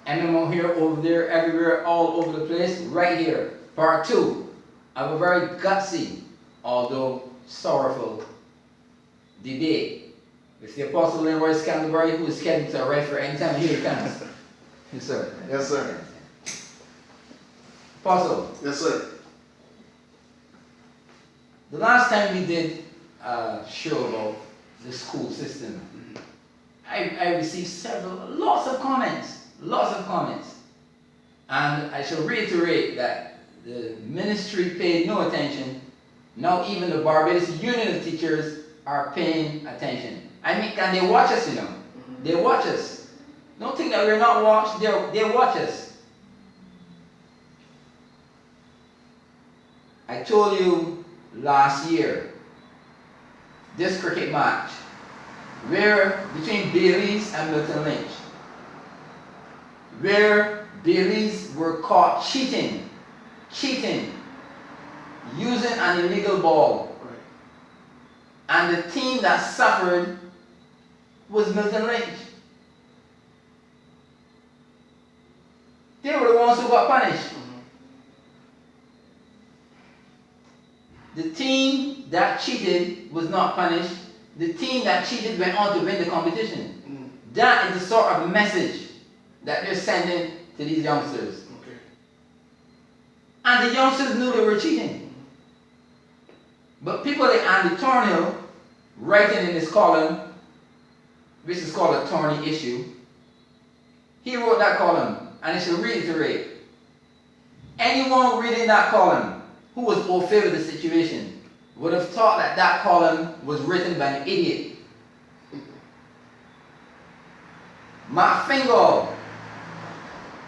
M.M Out Here, over there, everywhere, all over the place, right here. Part 2 of a very gutsy, although sorrowful, debate with the Apostle Leroy Scantlebury, who is scheduled to arrive for any time. Here he comes. Yes, sir. Yes, sir. Apostle. Yes, sir. The last time we did a show about the school system, I received lots of comments, and I shall reiterate that the ministry paid no attention. Now even the Barbados Union of Teachers are paying attention. I mean, and they watch us, you know. They watch us. Don't think that we're not watched. They watch us. I told you last year, this cricket match, where between Baileys and Milton Lynch, where Baileys were caught cheating, using an illegal ball, and the team that suffered was Milton Lynch. They were the ones who got punished. The team that cheated was not punished. The team that cheated went on to win the competition. That is the sort of message that they're sending to these youngsters. Okay. And the youngsters knew they were cheating. But people like Andy Thornhill, writing in his column, which is called a thorny issue, he wrote that column, and I shall reiterate. Anyone reading that column who was au fait with the situation would have thought that that column was written by an idiot. Mark Fingal,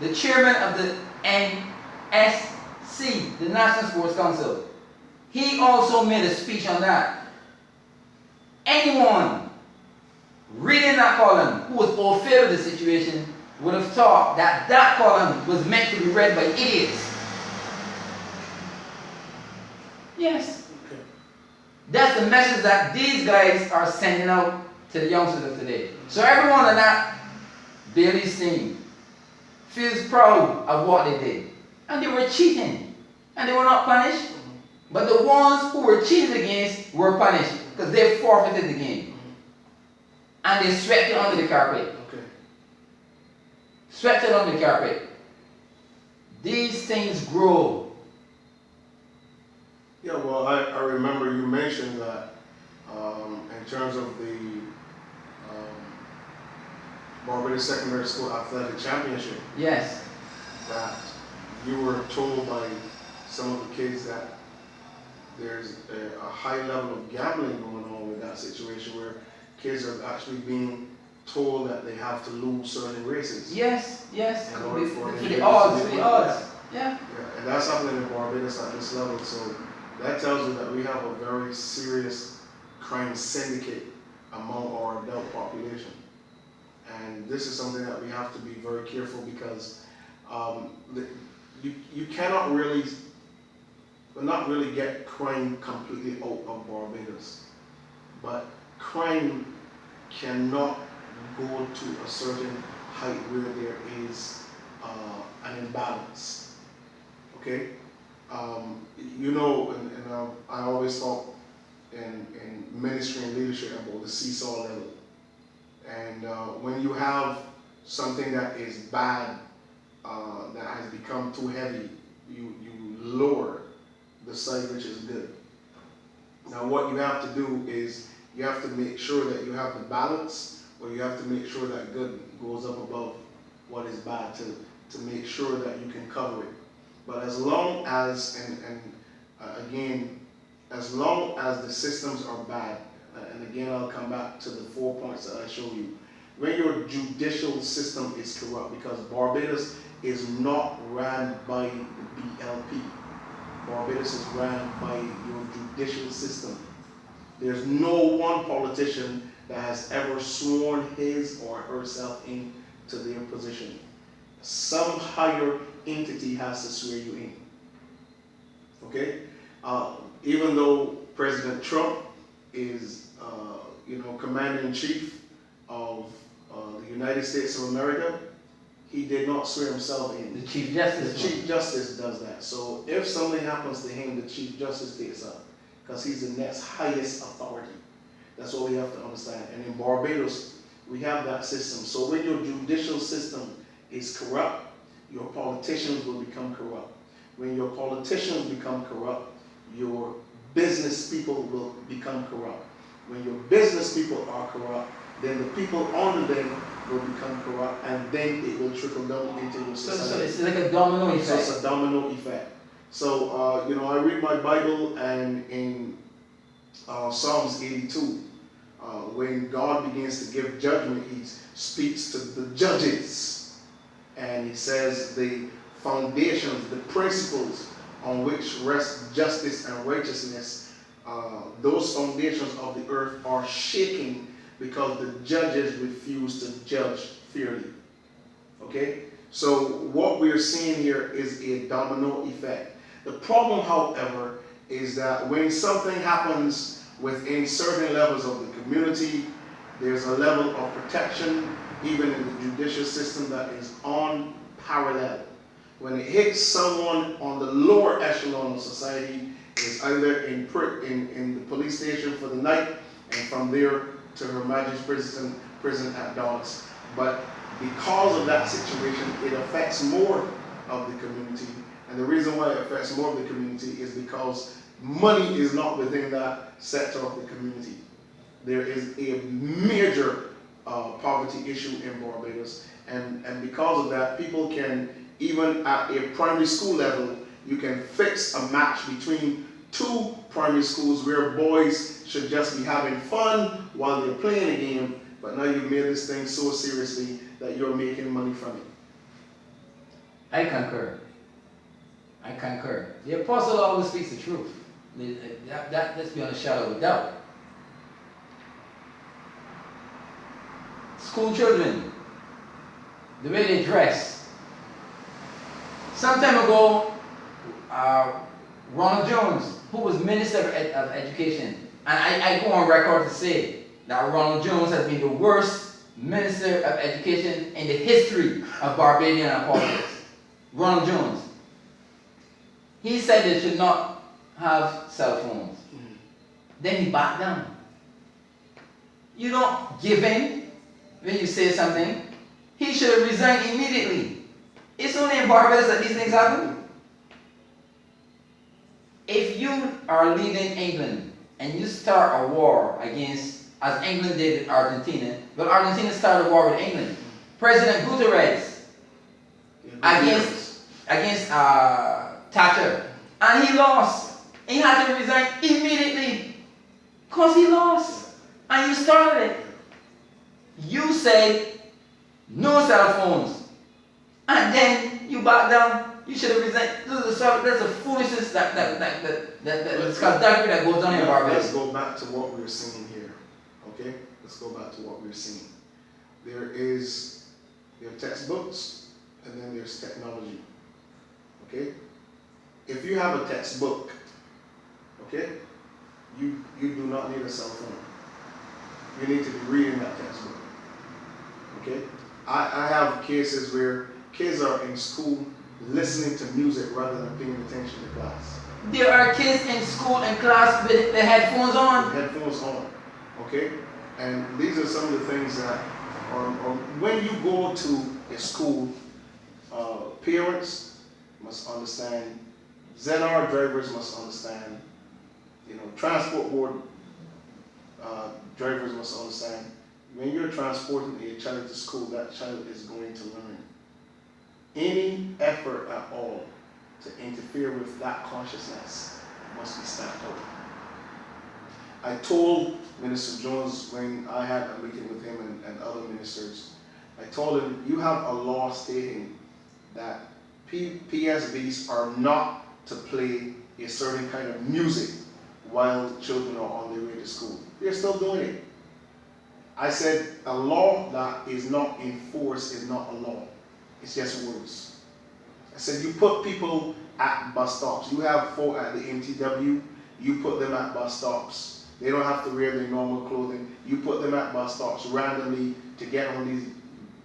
the chairman of the NSC, the National Sports Council, he also made a speech on that. Anyone reading that column who was au fait with the situation would have thought that that column was meant to be read by idiots. Yes. Okay. That's the message that these guys are sending out to the youngsters of today. So everyone on that Bailey's team feels proud of what they did. And they were cheating. And they were not punished. But the ones who were cheated against were punished because they forfeited the game. And they swept it under the carpet. Okay. Swept it under the carpet. These things grow. Yeah, well, I remember you mentioned that in terms of the Barbados Secondary School Athletic Championship, Yes. that you were told by some of the kids that there's a high level of gambling going on with that situation where kids are actually being told that they have to lose certain races. Yes. In order for the odds. Yeah. Yeah, and that's happening in Barbados at this level. So that tells you that we have a very serious crime syndicate among our adult population. And this is something that we have to be very careful because you cannot really, not really get crime completely out of Barbados. But crime cannot go to a certain height where there is an imbalance. Okay? You know, and I always talk in ministry and leadership about the seesaw level. And when you have something that is bad, that has become too heavy, you lower the side which is good. Now what you have to do is you have to make sure that you have the balance, or you have to make sure that good goes up above what is bad to make sure that you can cover it. But as long as, again, as long as the systems are bad, and again I'll come back to the 4 points that I showed you, when your judicial system is corrupt, because Barbados is not ran by the BLP. Barbados is ran by your judicial system. There's no one politician that has ever sworn his or herself into their position. Some higher entity has to swear you in. Okay? Even though President Trump is, Commander-in-Chief of the United States of America, he did not swear himself in. The Chief Justice. The Chief Justice does that. So if something happens to him, the Chief Justice takes up, because he's the next highest authority. That's what we have to understand. And in Barbados, we have that system. So when your judicial system is corrupt, your politicians will become corrupt. When your politicians become corrupt, your business people will become corrupt. When your business people are corrupt, then the people under them will become corrupt, and then it will trickle down into your society. So it's like a domino effect. So it's a domino effect. So, I read my Bible, and in Psalms 82, when God begins to give judgment, he speaks to the judges, and he says the foundations, the principles on which rest justice and righteousness, those foundations of the earth are shaking because the judges refuse to judge fairly. Okay? So what we're seeing here is a domino effect. The problem, however, is that when something happens within certain levels of the community, there's a level of protection, even in the judicial system, that is unparalleled. When it hits someone on the lower echelon of society, it's either in the police station for the night, and from there to Her Majesty's prison at Dawes. But because of that situation, it affects more of the community. And the reason why it affects more of the community is because money is not within that sector of the community. There is a major poverty issue in Barbados. And because of that, people can, even at a primary school level, you can fix a match between two primary schools where boys should just be having fun while they're playing a game, but now you've made this thing so seriously that you're making money from it. I concur. I concur. The apostle always speaks the truth. That's beyond a shadow of a doubt. School children, the way they dress. Some time ago, Ronald Jones, who was Minister of Education, and I go on record to say that Ronald Jones has been the worst Minister of Education in the history of Barbadian politics. Ronald Jones. He said they should not have cell phones. Then he backed down. You don't give in when you say something. He should have resigned immediately. It's only in Barbados that these things happen. If you are leading England and you start a war against, as England did with Argentina, but Argentina started a war with England. President Guterres against Thatcher, and he lost. He had to resign immediately because he lost, and you started it. You said no cell phones, and then you back down. You should have resigned. That's a foolishness that goes on in Barbados. Let's go back to what we're seeing here. Okay? Let's go back to what we're seeing. There are textbooks, and then there's technology. Okay? If you have a textbook, okay, you do not need a cell phone. You need to be reading that textbook. Okay? I have cases where kids are in school listening to music rather than paying attention to class. There are kids in school and class with the headphones on. Headphones on, okay? And these are some of the things that are when you go to a school, parents must understand, ZR drivers must understand, transport board drivers must understand, when you're transporting a child to school, that child is going to learn. Any effort at all to interfere with that consciousness must be stamped out. I told Minister Jones when I had a meeting with him and other ministers, I told him, you have a law stating that PSBs are not to play a certain kind of music while children are on their way to school. They're still doing it. I said, a law that is not enforced is not a law. It's just words. I said, you put people at bus stops. You have folk at the MTW, you put them at bus stops. They don't have to wear their normal clothing. You put them at bus stops randomly to get on these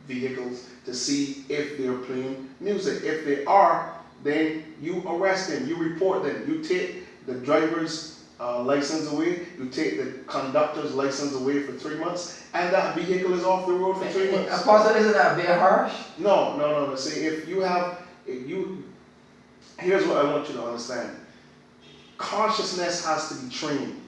vehicles to see if they're playing music. If they are, then you arrest them, you report them, you take the driver's license away, you take the conductor's license away for 3 months, and that vehicle is off the road for 3 months. Apostle, isn't that a bit harsh? No. See, if you, here's what I want you to understand. Consciousness has to be trained.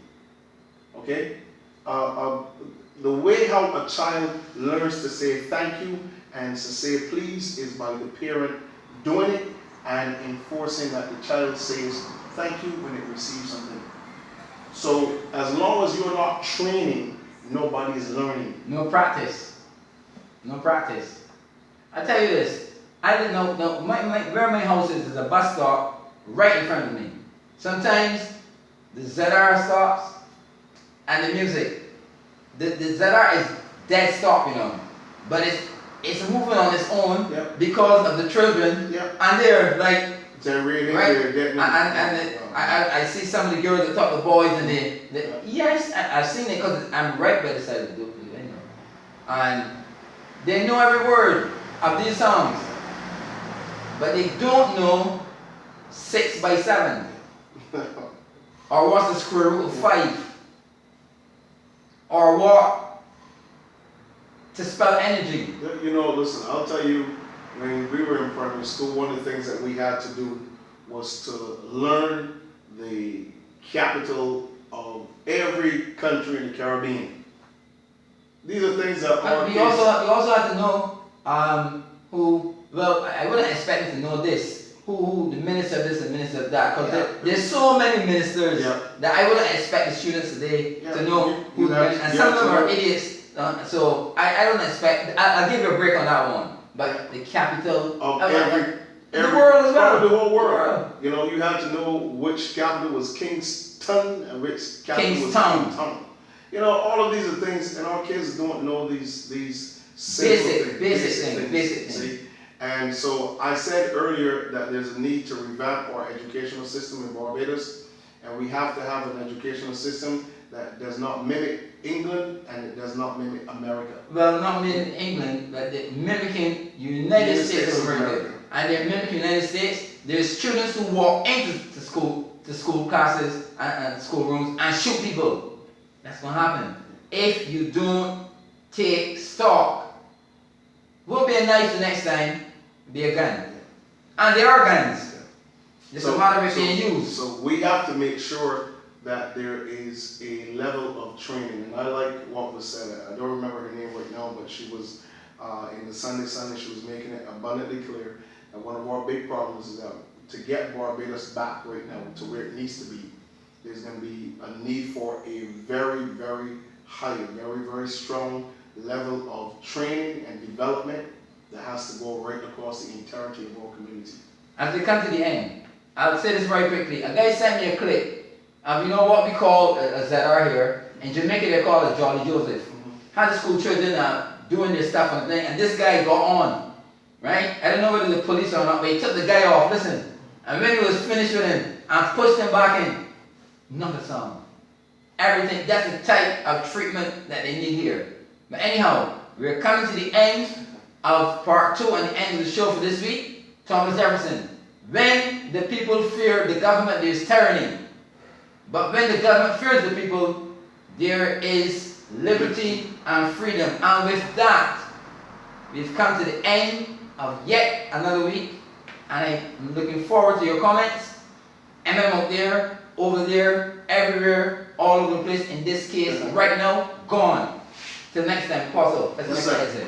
Okay? The way how a child learns to say thank you and to say please is by the parent doing it and enforcing that the child says thank you when it receives something. So as long as you're not training, nobody is learning. No practice. No practice. I tell you this, I didn't know, where my house is a bus stop right in front of me. Sometimes the ZR stops and the music. The ZR is dead stop, you know, but it's moving on its own because of the children, and they're like, Generating, right? I see some of the girls that talk to boys, and yes, I've seen it because I'm right by the side of the door, you know, and they know every word of these songs, but they don't know 6 by 7 or what's the square root of 5 or what to spell energy. You know, listen, I'll tell you, when we were in primary school, one of the things that we had to do was to learn the capital of every country in the Caribbean. These are things that are. You also have to know who. Well, I wouldn't expect you to know this. Who the minister of this and minister of that? Because there's so many ministers that I wouldn't expect the students today to know who. And some of them are idiots. So I don't expect. I'll give you a break on that one. But the capital of every the world as well. The whole world. You know, you have to know which capital was Kingston and which capital was Kingstown. You know, all of these are things, and our kids don't know these basic things. See? And so I said earlier that there's a need to revamp our educational system in Barbados, and we have to have an educational system that does not mimic England and it does not mimic America. Well, not mimicking England, but they're mimicking United States of America. And they're mimicking United States. There's students who walk into school classes and school rooms and shoot people. That's gonna happen if you don't take stock. Won't be a knife the next time, be a gun. And there are guns. It's a matter of being used. So we have to make sure that there is a level of training, and I like what was said. I don't remember her name right now, but she was in the Sunday, she was making it abundantly clear that one of our big problems is that to get Barbados back right now to where it needs to be, there's going to be a need for a very, very high, very, very strong level of training and development that has to go right across the entirety of our community. As we come to the end, I'll say this very quickly. A guy sent me a clip. You know what we call a ZR here? In Jamaica they call it Jolly Joseph. Had the school children doing their stuff and thing, and this guy got on, right? I don't know whether the police or not, but he took the guy off, listen. And when he was finished with him and pushed him back in, not a song. Everything, that's the type of treatment that they need here. But anyhow, we're coming to the end of part 2 and the end of the show for this week. Thomas Jefferson. When the people fear the government, there is tyranny. But when the government fears the people, there is liberty and freedom. And with that, we've come to the end of yet another week. And I'm looking forward to your comments. M.M Out There, over there, everywhere, all over the place. In this case, right now, gone. Till next time, Apostle. Let's make that exit.